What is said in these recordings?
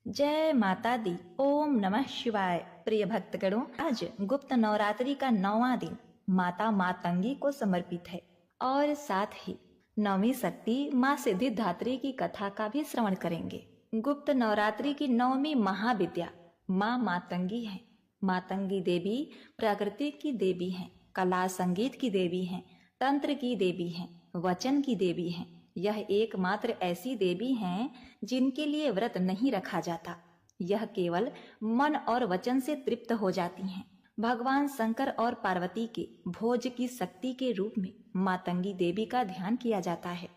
जय माता दी। ओम नमः शिवाय। प्रिय भक्तगणों, आज गुप्त नवरात्रि का 9वां दिन माता मातंगी को समर्पित है और साथ ही नवमी शक्ति माँ सिद्धिदात्री की कथा का भी श्रवण करेंगे। गुप्त नवरात्रि की 9वीं महाविद्या माँ मातंगी है। मातंगी देवी प्रकृति की देवी हैं, कला संगीत की देवी हैं, तंत्र की देवी हैं, वचन की देवी हैं। यह एकमात्र ऐसी देवी हैं जिनके लिए व्रत नहीं रखा जाता। यह केवल मन और वचन से तृप्त हो जाती हैं। भगवान शंकर और पार्वती के भोज की शक्ति के रूप में मातंगी देवी का ध्यान किया जाता है।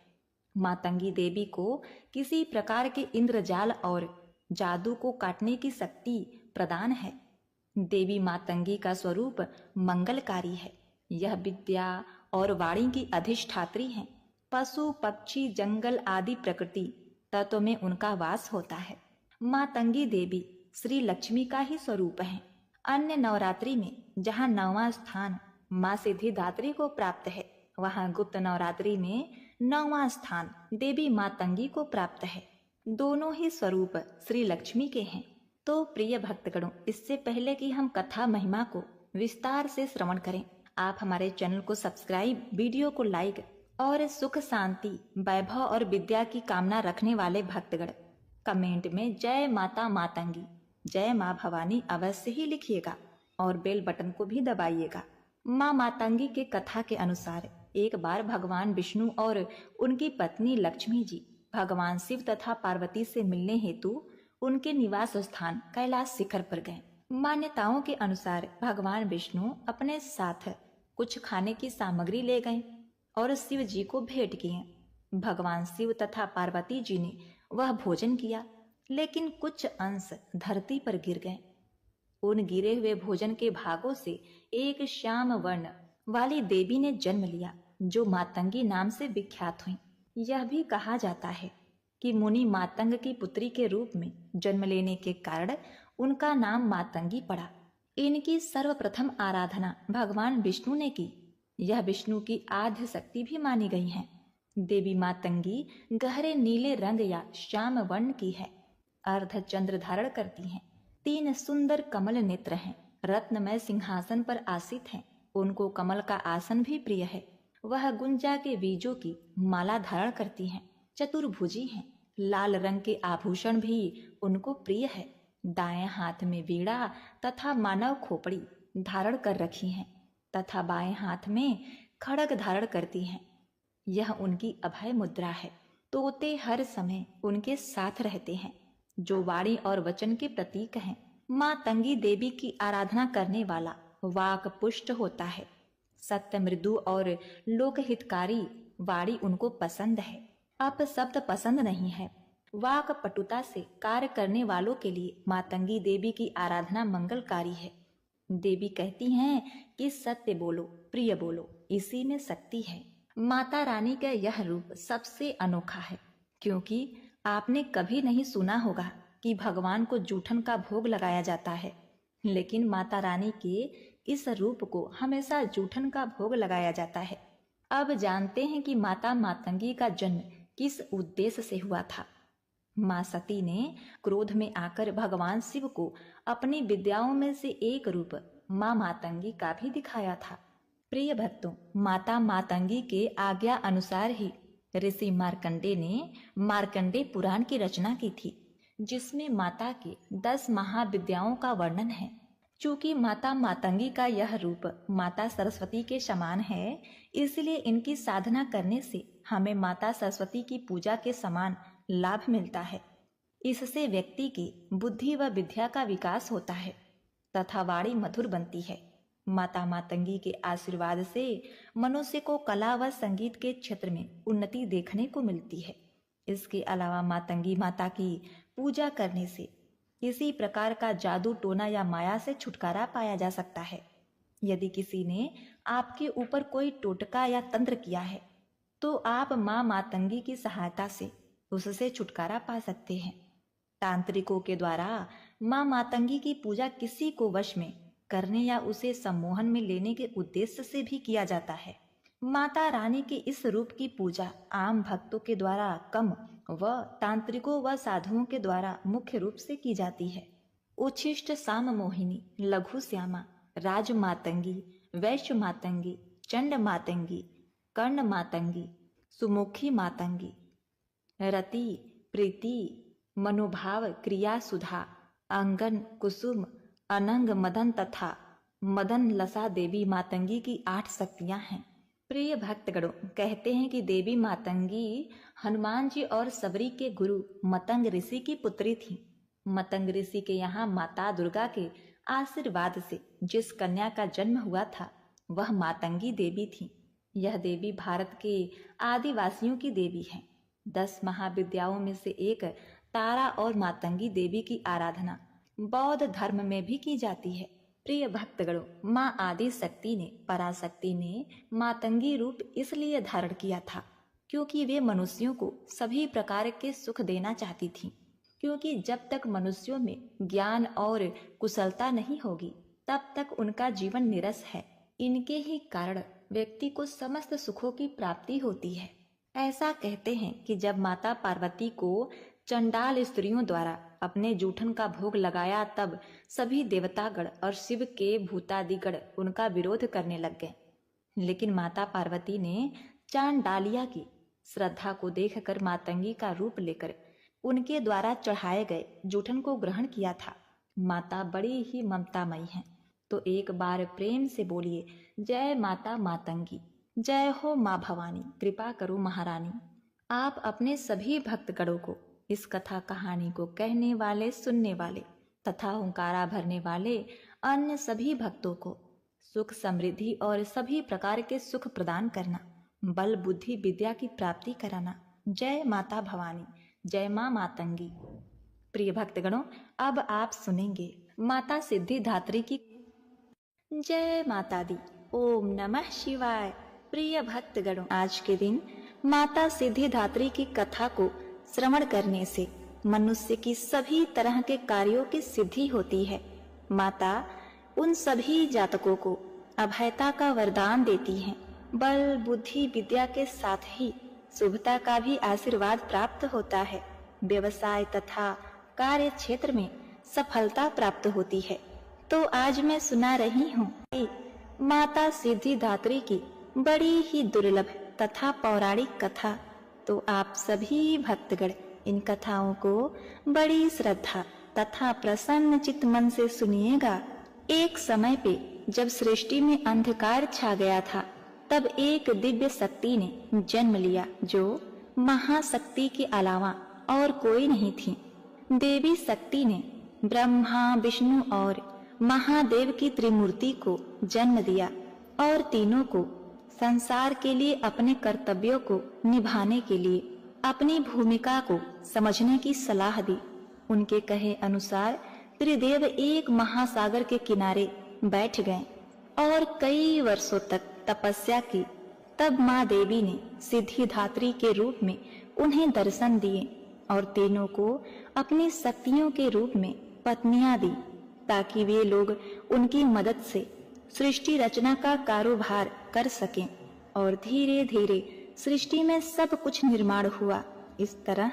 मातंगी देवी को किसी प्रकार के इंद्रजाल और जादू को काटने की शक्ति प्रदान है। देवी मातंगी का स्वरूप मंगलकारी है। यह विद्या और वाणी की अधिष्ठात्री है। पशु पक्षी जंगल आदि प्रकृति तत्व में उनका वास होता है। मातंगी देवी श्री लक्ष्मी का ही स्वरूप है। अन्य नवरात्रि में जहाँ 9वां स्थान माँ सिद्धिदात्री को प्राप्त है, वहाँ गुप्त नवरात्रि में 9वां स्थान देवी मातंगी को प्राप्त है। दोनों ही स्वरूप श्री लक्ष्मी के हैं। तो प्रिय भक्तगणों, इससे पहले कि हम कथा महिमा को विस्तार से श्रवण करें, आप हमारे चैनल को सब्सक्राइब, वीडियो को लाइक और सुख शांति वैभव और विद्या की कामना रखने वाले भक्तगण कमेंट में जय माता मातंगी, जय माँ भवानी अवश्य ही लिखिएगा और बेल बटन को भी दबाइएगा। माँ मातंगी के कथा के अनुसार एक बार भगवान विष्णु और उनकी पत्नी लक्ष्मी जी भगवान शिव तथा पार्वती से मिलने हेतु उनके निवास स्थान कैलाश शिखर पर गए। मान्यताओं के अनुसार भगवान विष्णु अपने साथ कुछ खाने की सामग्री ले गए और शिव जी को भेंट किए। भगवान शिव तथा पार्वती जी ने वह भोजन किया, लेकिन कुछ अंश धरती पर गिर गए। उन गिरे हुए भोजन के भागों से एक श्याम वर्ण वाली देवी ने जन्म लिया, जो मातंगी नाम से विख्यात हुई। यह भी कहा जाता है कि मुनि मातंग की पुत्री के रूप में जन्म लेने के कारण उनका नाम मातंगी पड़ा। इनकी सर्वप्रथम आराधना भगवान विष्णु ने की। यह विष्णु की आद्य शक्ति भी मानी गई है। देवी मातंगी गहरे नीले रंग या श्याम वर्ण की है। अर्ध चंद्र धारण करती हैं। 3 सुंदर कमल नेत्र हैं। रत्नमय सिंहासन पर आसीत हैं। उनको कमल का आसन भी प्रिय है। वह गुंजा के बीजों की माला धारण करती हैं। चतुर्भुजी हैं। लाल रंग के आभूषण भी उनको प्रिय है। दाएं हाथ में वीणा तथा मानव खोपड़ी धारण कर रखी हैं तथा बाएं हाथ में खड़ग धारण करती हैं। यह उनकी अभय मुद्रा है। तोते हर समय उनके साथ रहते हैं, जो वाणी और वचन के प्रतीक हैं। मातंगी देवी की आराधना करने वाला वाक पुष्ट होता है। सत्य, मृदु और लोकहितकारी वाणी उनको पसंद है। अपशब्द पसंद नहीं है। वाक पटुता से कार्य करने वालों के लिए मातंगी देवी की आराधना मंगलकारी है। देवी कहती हैं कि सत्य बोलो, प्रिय बोलो, इसी में शक्ति है। माता रानी का यह रूप सबसे अनोखा है, क्योंकि आपने कभी नहीं सुना होगा कि भगवान को जूठन का भोग लगाया जाता है, लेकिन माता रानी के इस रूप को हमेशा जूठन का भोग लगाया जाता है। अब जानते हैं कि माता मातंगी का जन्म किस उद्देश्य से हुआ था। माँ सती ने क्रोध में आकर भगवान शिव को अपनी विद्याओं में से एक रूप माँ मातंगी का भी दिखाया था। प्रिय भक्तों, माता मातंगी के आज्ञा अनुसार ही ऋषि मार्कंडे ने मार्कंडे पुराण की रचना की थी, जिसमें माता की 10 महाविद्याओं का वर्णन है। चूंकि माता मातंगी का यह रूप माता सरस्वती के समान है, इसलिए इनकी साधना करने से हमें माता सरस्वती की पूजा के समान लाभ मिलता है। इससे व्यक्ति की बुद्धि व विद्या का विकास होता है तथा वाणी मधुर बनती है। माता मातंगी के आशीर्वाद से मनुष्य को कला व संगीत के क्षेत्र में उन्नति देखने को मिलती है। इसके अलावा मातंगी माता की पूजा करने से किसी प्रकार का जादू टोना या माया से छुटकारा पाया जा सकता है। यदि किसी ने आपके ऊपर कोई टोटका या तंत्र किया है, तो आप माँ मातंगी की सहायता से उससे छुटकारा पा सकते हैं। तांत्रिकों के द्वारा माँ मातंगी की पूजा किसी को वश में करने या उसे सम्मोहन में लेने के उद्देश्य से भी किया जाता है। माता रानी के इस रूप की पूजा आम भक्तों के द्वारा कम वह तांत्रिकों व साधुओं के द्वारा मुख्य रूप से की जाती है। उच्छिष्ट साम मोहिनी, लघु श्यामा, राज मातंगी, वैश्य मातंगी, चंड मातंगी, कर्ण मातंगी, सुमुखी मातंगी, रति, प्रीति, मनोभाव, क्रिया सुधा, अंगन, कुसुम, अनंग, मदन तथा मदन लसा देवी मातंगी की 8 शक्तियां हैं। प्रिय भक्तगणों, कहते हैं कि देवी मातंगी हनुमान जी और सबरी के गुरु मतंग ऋषि की पुत्री थी। मतंग ऋषि के यहाँ माता दुर्गा के आशीर्वाद से जिस कन्या का जन्म हुआ था वह मातंगी देवी थी। यह देवी भारत के आदिवासियों की देवी है। 10 महाविद्याओं में से एक तारा और मातंगी देवी की आराधना बौद्ध धर्म में भी की जाती है। प्रिय भक्तगणों, माँ आदि शक्ति ने, पराशक्ति ने मातंगी रूप इसलिए धारण किया था क्योंकि वे मनुष्यों को सभी प्रकार के सुख देना चाहती थीं। क्योंकि जब तक मनुष्यों में ज्ञान और कुशलता नहीं होगी तब तक उनका जीवन निरस है। इनके ही कारण व्यक्ति को समस्त सुखों की प्राप्ति होती है। ऐसा कहते हैं कि जब माता पार्वती को चंडाल स्त्रियों द्वारा अपने जूठन का भोग लगाया तब सभी देवतागण और शिव के भूतादिगण उनका विरोध करने लग गए। लेकिन माता पार्वती ने चांडालिया की श्रद्धा को देखकर मातंगी का रूप लेकर उनके द्वारा चढ़ाए गए जूठन को ग्रहण किया था। माता बड़ी ही ममतामयी हैं, तो एक बार प्रेम से बोलिए, जय माता मातंगी, जय हो माँ भवानी, कृपा करो महारानी। आप अपने सभी भक्तगणों को इस कथा कहानी को कहने वाले, सुनने वाले तथा हुंकारा भरने वाले अन्य सभी भक्तों को सुख, समृद्धि और सभी प्रकार के सुख प्रदान करना, बल, बुद्धि, विद्या की प्राप्ति कराना। जय माता भवानी, जय माँ मातंगी। प्रिय भक्तगणों, अब आप सुनेंगे माता सिद्धिदात्री की जय माता दी। ओम नमः शिवाय। प्रिय भक्तगणों, आज के दिन माता सिद्धिदात्री की कथा को श्रवण करने से मनुष्य की सभी तरह के कार्यों की सिद्धि होती है। माता उन सभी जातकों को अभयता का वरदान देती हैं। बल, बुद्धि, विद्या के साथ ही शुभता का भी आशीर्वाद प्राप्त होता है। व्यवसाय तथा कार्य क्षेत्र में सफलता प्राप्त होती है। तो आज मैं सुना रही हूँ माता सिद्धिदात्री की बड़ी ही दुर्लभ तथा पौराणिक कथा। तो आप सभी भक्तगण इन कथाओं को बड़ी श्रद्धा तथा प्रसन्न चित्त मन से सुनिएगा। एक समय पे जब सृष्टि में अंधकार छा गया था तब एक दिव्य शक्ति ने जन्म लिया जो महाशक्ति के अलावा और कोई नहीं थी। देवी शक्ति ने ब्रह्मा, विष्णु और महादेव की त्रिमूर्ति को जन्म दिया और तीनों को संसार के लिए अपने कर्तव्यों को निभाने के लिए अपनी भूमिका को समझने की सलाह दी। उनके कहे अनुसार त्रिदेव एक महासागर के किनारे बैठ गए और कई वर्षों तक तपस्या की। तब माँ देवी ने सिद्धिदात्री के रूप में उन्हें दर्शन दिए और तीनों को अपनी शक्तियों के रूप में पत्नियां दी ताकि वे लोग उनकी मदद से सृष्टि रचना का कारोबार कर सकें। और धीरे धीरे सृष्टि में सब कुछ निर्माण हुआ। इस तरह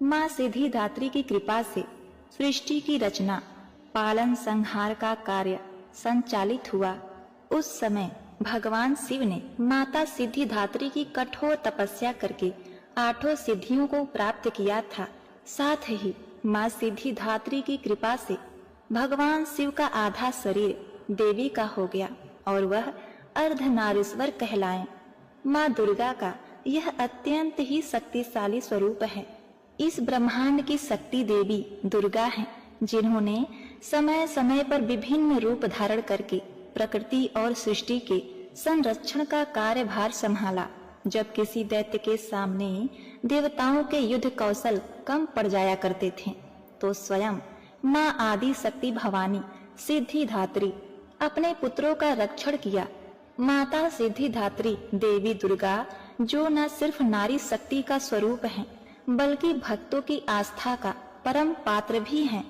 माँ सिद्धिदात्री की कृपा से सृष्टि की रचना, पालन, संहार का कार्य संचालित हुआ। उस समय भगवान शिव ने माता सिद्धिदात्री की कठोर तपस्या करके 8 सिद्धियों को प्राप्त किया था। साथ ही माँ सिद्धिदात्री की कृपा से भगवान शिव का आधा शरीर देवी का हो गया और वह अर्धनारीश्वर कहलाए। माँ दुर्गा का यह अत्यंत ही शक्तिशाली स्वरूप है। इस ब्रह्मांड की शक्ति देवी दुर्गा है, जिन्होंने समय समय पर विभिन्न रूप धारण करके प्रकृति और सृष्टि के संरक्षण का कार्यभार संभाला। जब किसी दैत्य के सामने देवताओं के युद्ध कौशल कम पड़ जाया करते थे तो स्वयं माँ आदि शक्ति भवानी सिद्धिदात्री अपने पुत्रों का रक्षण किया। माता सिद्धिदात्री देवी दुर्गा जो न सिर्फ नारी शक्ति का स्वरूप है बल्कि भक्तों की आस्था का परम पात्र भी हैं।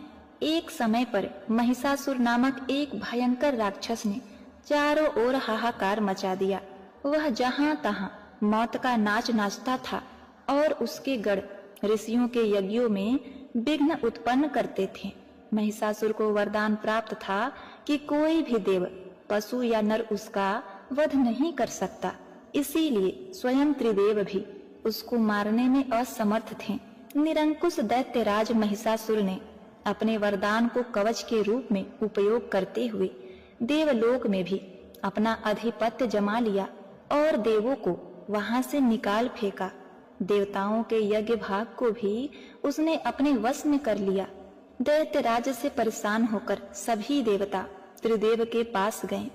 एक समय पर महिषासुर नामक एक भयंकर राक्षस ने चारों ओर हाहाकार मचा दिया। वह जहाँ तहाँ मौत का नाच नाचता था और उसके गढ़ ऋषियों के यज्ञों में विघ्न उत्पन्न करते थे। महिषासुर को वरदान प्राप्त था कि कोई भी देव, पशु या नर उसका वध नहीं कर सकता। इसीलिए स्वयं त्रिदेव भी उसको मारने में असमर्थ थे। निरंकुश दैत्यराज महिषासुर ने अपने वरदान को कवच के रूप में उपयोग करते हुए देवलोक में भी अपना अधिपत्य जमा लिया और देवों को वहां से निकाल फेंका। देवताओं के यज्ञ भाग को भी उसने अपने वश में कर लिया। दैत्यराज से परेशान होकर सभी देवता त्रिदेव के पास गए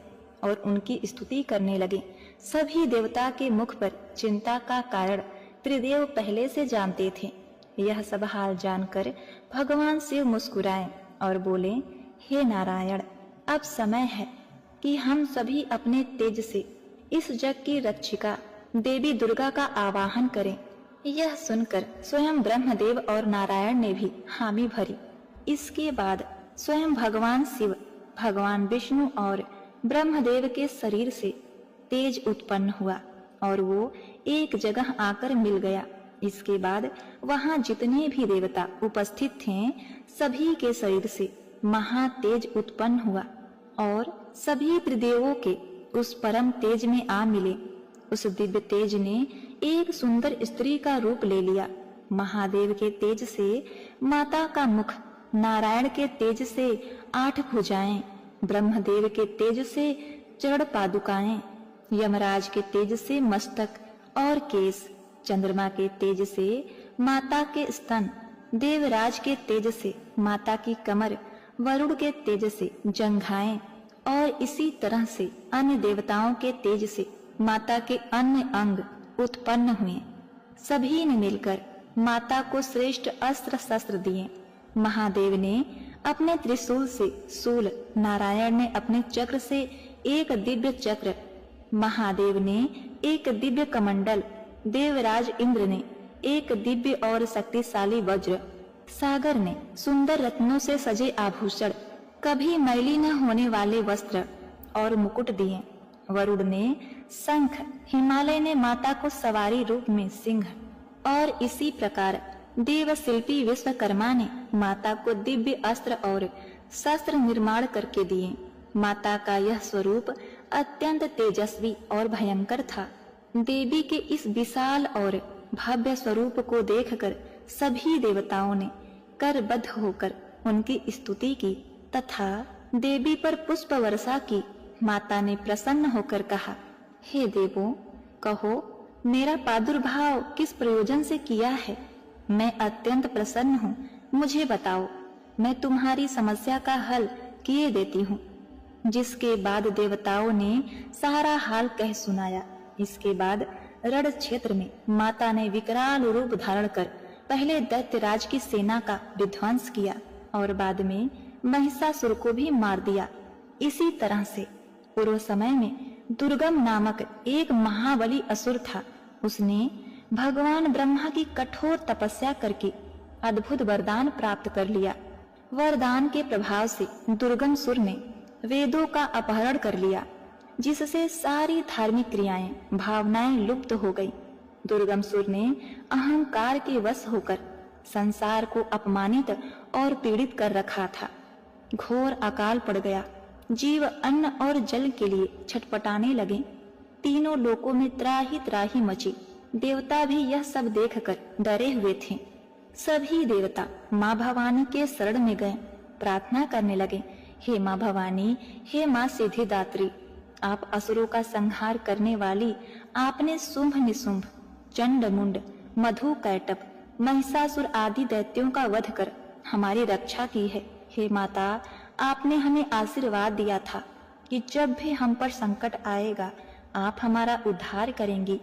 और उनकी स्तुति करने लगे। सभी देवता के मुख पर चिंता का कारण त्रिदेव पहले से जानते थे। यह सब हाल जानकर भगवान शिव मुस्कुराए और बोले, हे नारायण, अब समय है कि हम सभी अपने तेज से इस जग की रक्षिका देवी दुर्गा का आवाहन करें। यह सुनकर स्वयं ब्रह्मदेव और नारायण ने भी हामी भरी। इसके बाद स्वयं भगवान शिव, भगवान विष्णु और ब्रह्मदेव के शरीर से तेज उत्पन्न हुआ और वो एक जगह आकर मिल गया। इसके बाद वहां जितने भी देवता उपस्थित थे, सभी के शरीर से महातेज उत्पन्न हुआ और सभी त्रिदेवों के उस परम तेज में आ मिले। उस दिव्य तेज ने एक सुंदर स्त्री का रूप ले लिया। महादेव के तेज से माता का मुख, नारायण के तेज से 8 भुजाएं, ब्रह्मदेव के तेज से चरण पादुकाएं, यमराज के तेज से मस्तक और केस, चंद्रमा के तेज से माता के स्तन, देवराज के तेज से माता की कमर, वरुण के तेज से जंघाएं और इसी तरह से अन्य देवताओं के तेज से माता के अन्य अंग उत्पन्न हुए। सभी ने मिलकर माता को श्रेष्ठ अस्त्र शस्त्र दिए। महादेव ने अपने त्रिशूल से शूल, नारायण ने अपने चक्र से एक दिव्य चक्र, महादेव ने एक दिव्य कमंडल, देवराज इंद्र ने एक दिव्य और शक्तिशाली वज्र, सागर ने सुंदर रत्नों से सजे आभूषण, कभी मैली न होने वाले वस्त्र और मुकुट दिए। वरुण ने शंख, हिमालय ने माता को सवारी रूप में सिंह और इसी प्रकार देव शिल्पी विश्वकर्मा ने माता को दिव्य अस्त्र और शस्त्र निर्माण करके दिए। माता का यह स्वरूप अत्यंत तेजस्वी और भयंकर था। देवी के इस विशाल और भव्य स्वरूप को देखकर सभी देवताओं ने करबद्ध होकर उनकी स्तुति की तथा देवी पर पुष्प वर्षा की। माता ने प्रसन्न होकर कहा, हे देवों, कहो मेरा प्रादुर्भाव किस प्रयोजन से किया है? मैं अत्यंत प्रसन्न हूँ, मुझे बताओ, मैं तुम्हारी समस्या का हल किए देती हूँ। जिसके बाद देवताओं ने सारा हाल कह सुनाया। इसके बाद रण क्षेत्र में माता ने विकराल रूप धारण कर पहले दैत्यराज की सेना का विध्वंस किया और बाद में महिषासुर को भी मार दिया। इसी तरह से पूर्व समय में दुर्गम नामक एक महाबली असुर था। उसने भगवान ब्रह्मा की कठोर तपस्या करके अद्भुत वरदान प्राप्त कर लिया। वरदान के प्रभाव से दुर्गम सुर ने वेदों का अपहरण कर लिया, जिससे सारी धार्मिक क्रियाएं, भावनाएं लुप्त हो गई। दुर्गम सुर ने अहंकार के वश होकर संसार को अपमानित और पीड़ित कर रखा था। घोर अकाल पड़ गया। जीव अन्न और जल के लिए छटपटाने लगे। तीनों लोकों में त्राही त्राही मची। देवता भी यह सब देखकर डरे हुए थे। सभी देवता माँ भवानी के शरण में गए, प्रार्थना करने लगे, हे माँ भवानी, हे माँ सिद्धिदात्री, आप असुरों का संहार करने वाली, आपने शुंभ निशुंभ, चंड मुंड, मधु कैटप, महिषासुर आदि दैत्यों का वध कर हमारी रक्षा की है। हे माता, आपने हमें आशीर्वाद दिया था कि जब भी हम पर संकट आएगा आप हमारा उद्धार करेंगी।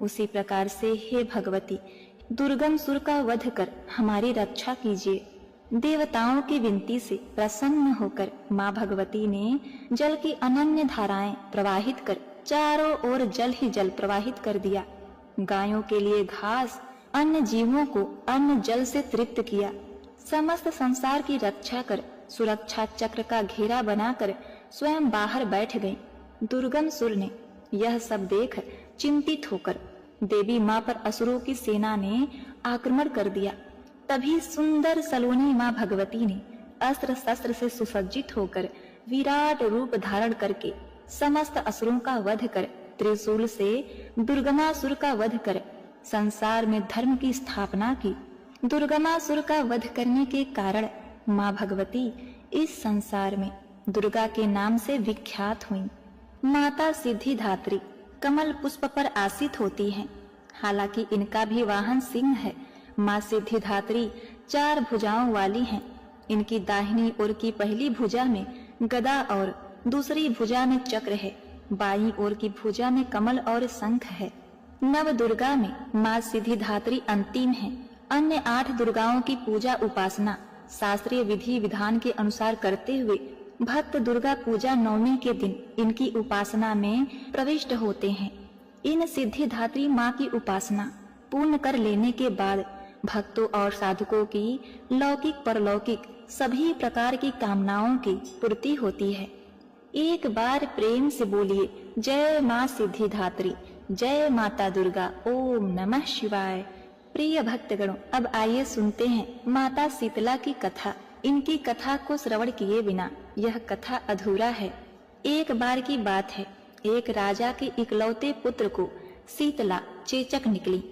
उसी प्रकार से हे भगवती, दुर्गम सुर का वध कर हमारी रक्षा कीजिए। देवताओं की विनती से प्रसन्न होकर माँ भगवती ने जल की अनन्य धाराएं प्रवाहित कर चारों ओर जल ही जल प्रवाहित कर दिया। गायों के लिए घास, अन्य जीवों को अन्न जल से तृप्त किया। समस्त संसार की रक्षा कर सुरक्षा चक्र का घेरा बनाकर स्वयं बाहर बैठ गई। दुर्गम सुर ने यह सब देख चिंतित होकर देवी माँ पर असुरों की सेना ने आक्रमण कर दिया। तभी सुंदर सलोनी माँ भगवती ने अस्त्र शस्त्र से सुसज्जित होकर विराट रूप धारण करके समस्त असुरों का वध कर, त्रिशूल से दुर्गमासुर का वध कर संसार में धर्म की स्थापना की। दुर्गमासुर का वध करने के कारण माँ भगवती इस संसार में दुर्गा के नाम से विख्यात हुई। माता सिद्धिदात्री कमल पुष्प पर आसीत होती हैं। हालांकि इनका भी वाहन सिंह है। माँ सिद्धिदात्री 4 भुजाओं वाली हैं। इनकी दाहिनी ओर की पहली भुजा में गदा और दूसरी भुजा में चक्र है। बाईं ओर की भुजा में कमल और शंख है। नव दुर्गा में माँ सिद्धिदात्री अंतिम है। अन्य 8 दुर्गाओं की पूजा उपासना शास्त्रीय विधि विधान के अनुसार करते हुए भक्त दुर्गा पूजा नवमी के दिन इनकी उपासना में प्रविष्ट होते हैं। इन सिद्धिदात्री माँ की उपासना पूर्ण कर लेने के बाद भक्तों और साधकों की लौकिक परलौकिक सभी प्रकार की कामनाओं की पूर्ति होती है। एक बार प्रेम से बोलिए, जय माँ सिद्धिदात्री, जय माता दुर्गा, ओम नमः शिवाय। प्रिय भक्तगणों, अब आइए सुनते हैं माता शीतला की कथा। इनकी कथा को श्रवण किए बिना यह कथा अधूरा है। एक बार की बात है, एक राजा के इकलौते पुत्र को शीतला चेचक निकली।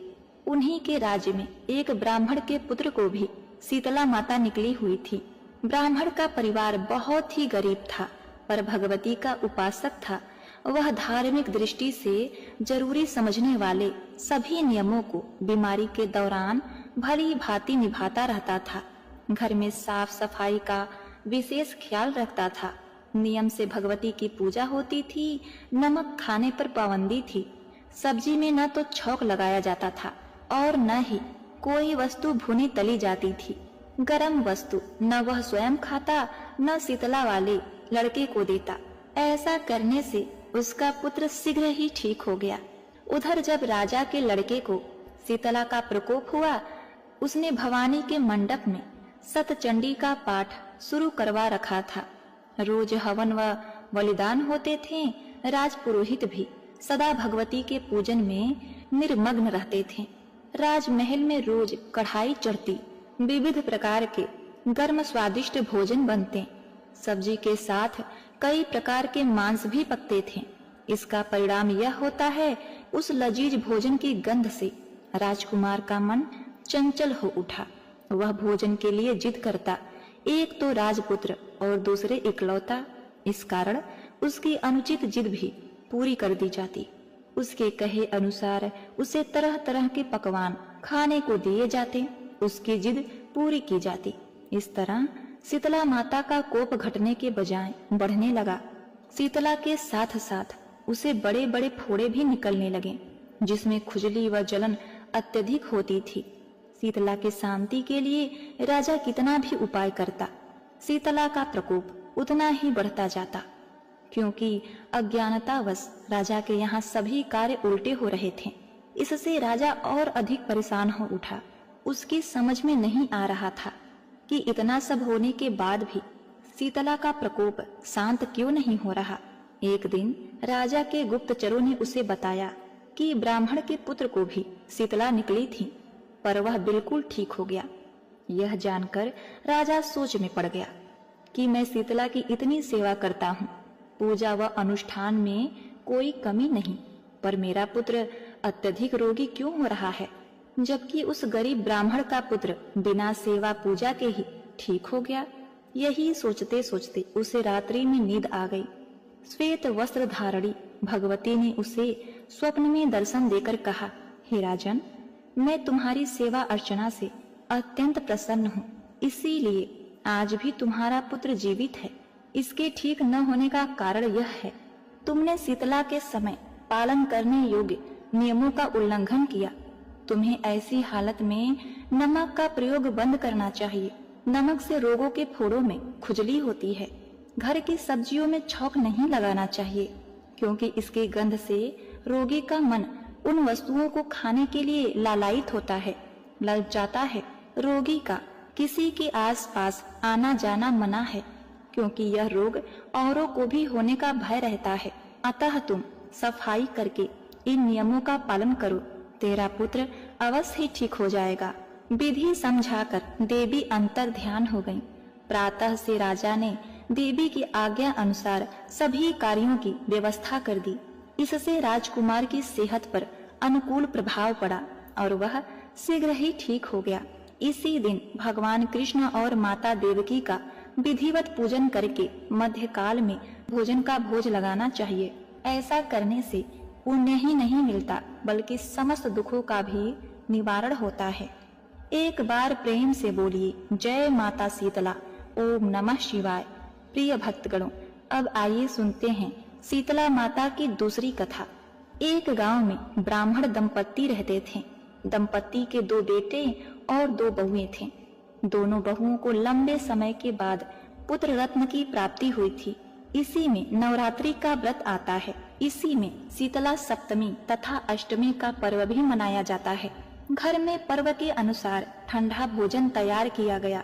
उन्हीं के राज्य में एक ब्राह्मण के पुत्र को भी शीतला माता निकली हुई थी। ब्राह्मण का परिवार बहुत ही गरीब था, पर भगवती का उपासक था। वह धार्मिक दृष्टि से जरूरी समझने वाले सभी नियमों को बीमारी के दौरान भली भांति निभाता रहता था। घर में साफ सफाई का विशेष ख्याल रखता था। नियम से भगवती की पूजा होती थी। नमक खाने पर पाबंदी थी। सब्जी में न तो छौंक लगाया जाता था और न ही कोई वस्तु भुनी तली जाती थी। गरम वस्तु न वह स्वयं खाता, न शीतला वाले लड़के को देता। ऐसा करने से उसका पुत्र शीघ्र ही ठीक हो गया। उधर जब राजा के लड़के को शीतला का प्रकोप हुआ, उसने भवानी के मंडप में सतचंडी का पाठ शुरू करवा रखा था। रोज हवन व बलिदान होते थे। राजपुरोहित भी सदा भगवती के पूजन में निर्मग्न रहते थे। राजमहल में रोज कढ़ाई चढ़ती, विविध प्रकार के गर्म स्वादिष्ट भोजन बनते। सब्जी के साथ कई प्रकार के मांस भी पकते थे। इसका परिणाम यह होता है, उस लजीज भोजन की गंध से राजकुमार का मन चंचल हो उठा। वह भोजन के लिए जिद करता। एक तो राजपुत्र और दूसरे इकलौता, इस कारण उसकी अनुचित जिद भी पूरी कर दी जाती। उसके कहे अनुसार उसे तरह तरह के पकवान खाने को दिए जाते। उसकी जिद पूरी की जाती। इस तरह शीतला माता का कोप घटने के बजाय बढ़ने लगा। शीतला के साथ साथ उसे बड़े बड़े फोड़े भी निकलने लगे, जिसमें खुजली व जलन अत्यधिक होती थी। शीतला के शांति के लिए राजा कितना भी उपाय करता, शीतला का प्रकोप उतना ही बढ़ता जाता। क्योंकि अज्ञानतावश राजा के यहाँ सभी कार्य उल्टे हो रहे थे, इससे राजा और अधिक परेशान हो उठा। उसकी समझ में नहीं आ रहा था कि इतना सब होने के बाद भी शीतला का प्रकोप शांत क्यों नहीं हो रहा। एक दिन राजा के गुप्तचरों ने उसे बताया कि ब्राह्मण के पुत्र को भी शीतला निकली थी, पर वह बिल्कुल ठीक हो गया। यह जानकर राजा सोच में पड़ गया कि मैं शीतला की इतनी सेवा करता हूँ, पूजा व अनुष्ठान में कोई कमी नहीं, पर मेरा पुत्र अत्यधिक रोगी क्यों हो रहा है, जबकि उस गरीब ब्राह्मण का पुत्र बिना सेवा पूजा के ही ठीक हो गया। यही सोचते सोचते उसे रात्रि में नींद आ गई। श्वेत वस्त्र धारणी भगवती ने उसे स्वप्न में दर्शन देकर कहा, हे राजन, मैं तुम्हारी सेवा अर्चना से अत्यंत प्रसन्न हूँ, इसीलिए आज भी तुम्हारा पुत्र जीवित है। इसके ठीक न होने का कारण यह है, तुमने शीतला के समय पालन करने योग्य नियमों का उल्लंघन किया। तुम्हें ऐसी हालत में नमक का प्रयोग बंद करना चाहिए। नमक से रोगों के फोड़ों में खुजली होती है। घर की सब्जियों में छौंक नहीं लगाना चाहिए, क्योंकि इसकी गंध से रोगी का मन उन वस्तुओं को खाने के लिए लालायित होता है, ललचाता है। रोगी का किसी के आसपास आना जाना मना है, क्योंकि यह रोग औरों को भी होने का भय रहता है। अतः तुम सफाई करके इन नियमों का पालन करो, तेरा पुत्र अवश्य ही ठीक हो जाएगा। विधि समझाकर देवी अंतर ध्यान हो गईं। प्रातः से राजा ने देवी की आज्ञा अनुसार सभी कार्यों की व्यवस्था कर दी। इससे राजकुमार की सेहत पर अनुकूल प्रभाव पड़ा और वह शीघ्र ही ठीक हो गया। इसी दिन भगवान कृष्ण और माता देवकी का विधिवत पूजन करके मध्यकाल में भोजन का भोज लगाना चाहिए। ऐसा करने से पुण्य ही नहीं मिलता बल्कि समस्त दुखों का भी निवारण होता है। एक बार प्रेम से बोलिए जय माता शीतला, ओम नमः शिवाय। प्रिय भक्तगणों, अब आइए सुनते हैं शीतला माता की दूसरी कथा। एक गांव में ब्राह्मण दंपत्ति रहते थे। दंपत्ति के 2 बेटे और 2 बहुएं थे। दोनों बहुओं को लंबे समय के बाद पुत्र रत्न की प्राप्ति हुई थी। इसी में नवरात्रि का व्रत आता है। इसी में शीतला सप्तमी तथा अष्टमी का पर्व भी मनाया जाता है। घर में पर्व के अनुसार ठंडा भोजन तैयार किया गया।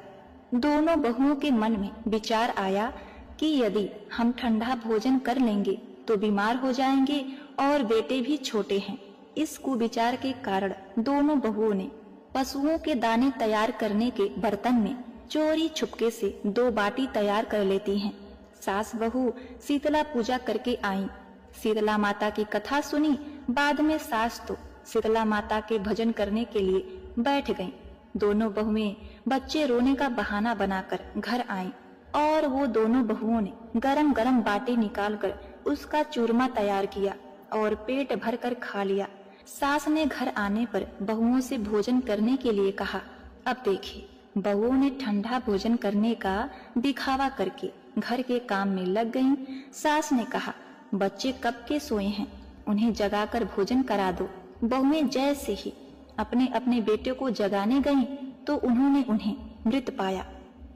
दोनों बहुओं के मन में विचार आया कि यदि हम ठंडा भोजन कर लेंगे तो बीमार हो जाएंगे और बेटे भी छोटे हैं। इस कुविचार के कारण दोनों बहुओं ने पशुओं के दाने तैयार करने के बर्तन में चोरी छुपके से 2 बाटी तैयार कर लेती हैं। सास बहू शीतला पूजा करके आई। शीतला माता की कथा सुनी। बाद में सास तो शीतला माता के भजन करने के लिए बैठ गईं। दोनों बहुएं बच्चे रोने का बहाना बनाकर घर आईं और वो दोनों बहुओं ने गरम गरम बाटी निकालकर उसका चूरमा तैयार किया और पेट भर कर खा लिया। सास ने घर आने पर बहुओं से भोजन करने के लिए कहा। अब देखिए, बहुओं ने ठंडा भोजन करने का दिखावा करके घर के काम में लग गईं। सास ने कहा, बच्चे कब के सोए हैं, उन्हें जगाकर भोजन करा दो। बहुएं जैसे ही अपने अपने बेटे को जगाने गईं तो उन्होंने उन्हें मृत पाया।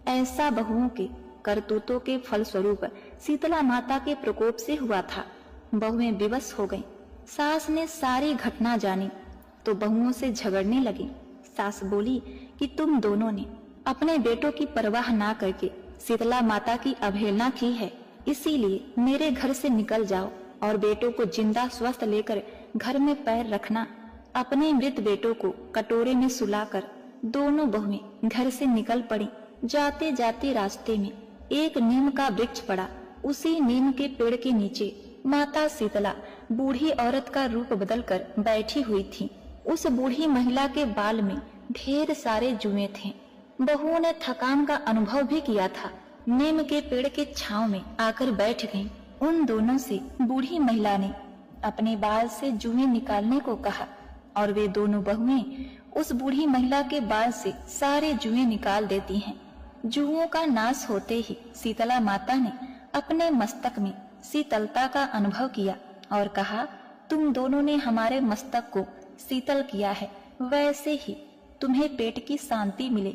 ऐसा बहुओं के करतूतों के फलस्वरूप शीतला माता के प्रकोप से हुआ था। बहुएं विवश हो गईं। सास ने सारी घटना जानी तो बहुओं से झगड़ने लगी। सास बोली कि तुम दोनों ने अपने बेटों की परवाह ना करके शीतला माता की अवहेलना की है, इसीलिए मेरे घर से निकल जाओ और बेटों को जिंदा स्वस्थ लेकर घर में पैर रखना। अपने मृत बेटों को कटोरे में सुलाकर दोनों बहुएं घर से निकल पड़ी। जाते जाते रास्ते में एक नीम का वृक्ष पड़ा। उसी नीम के पेड़ के नीचे माता शीतला बूढ़ी औरत का रूप बदलकर बैठी हुई थी। उस बूढ़ी महिला के बाल में ढेर सारे जुएं थे। बहुओं ने थकान का अनुभव भी किया था। नीम के पेड़ के छांव में आकर बैठ गईं। उन दोनों से बूढ़ी महिला ने अपने बाल से जुएं निकालने को कहा और वे दोनों बहुएं उस बूढ़ी महिला के बाल से सारे जुएं निकाल देती हैं। जुओं का नाश होते ही शीतला माता ने अपने मस्तक में शीतलता का अनुभव किया और कहा, तुम दोनों ने हमारे मस्तक को शीतल किया है, वैसे ही तुम्हें पेट की शांति मिले।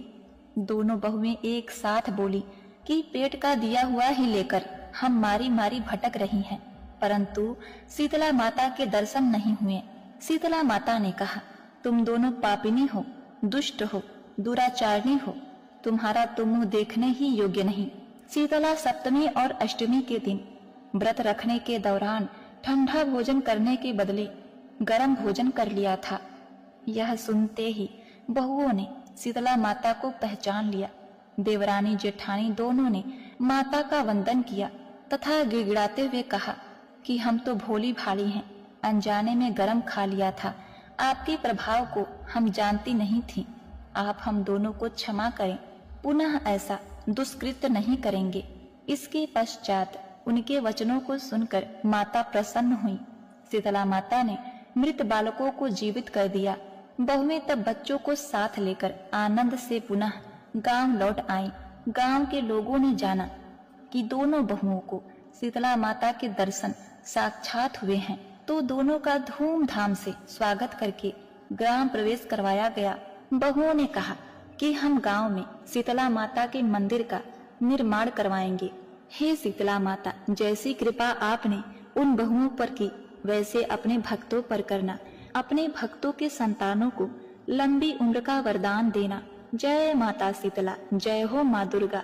दोनों बहुएं एक साथ बोली कि पेट का दिया हुआ ही लेकर हम मारी मारी भटक रही हैं, परंतु शीतला माता के दर्शन नहीं हुए। शीतला माता ने कहा, तुम दोनों पापिनी हो, दुष्ट हो, दुराचारणी हो, तुम्हारा तो मुंह देखने ही योग्य नहीं। शीतला सप्तमी और अष्टमी के दिन व्रत रखने के दौरान ठंडा भोजन करने के बदले गरम भोजन कर लिया था। यह सुनते ही बहुओं ने शीतला माता को पहचान लिया। देवरानी जेठानी दोनों ने माता का वंदन किया तथा गिड़गिड़ाते हुए कहा कि हम तो भोली भाली हैं, अनजाने में गरम खा लिया था, आपके प्रभाव को हम जानती नहीं थी। आप हम दोनों को क्षमा करें, पुनः ऐसा दुष्कृत्य नहीं करेंगे। इसके पश्चात उनके वचनों को सुनकर माता प्रसन्न हुई। शीतला माता ने मृत बालकों को जीवित कर दिया। बहुएं तब बच्चों को साथ लेकर आनंद से पुनः गांव लौट आईं। गांव के लोगों ने जाना कि दोनों बहुओं को शीतला माता के दर्शन साक्षात हुए हैं, तो दोनों का धूमधाम से स्वागत करके ग्राम प्रवेश करवाया गया। बहुओं ने कहा कि हम गांव में शीतला माता के मंदिर का निर्माण करवाएंगे। हे शीतला माता, जैसी कृपा आपने उन बहुओं पर की, वैसे अपने भक्तों पर करना। अपने भक्तों के संतानों को लंबी उम्र का वरदान देना। जय माता शीतला, जय हो माँ दुर्गा।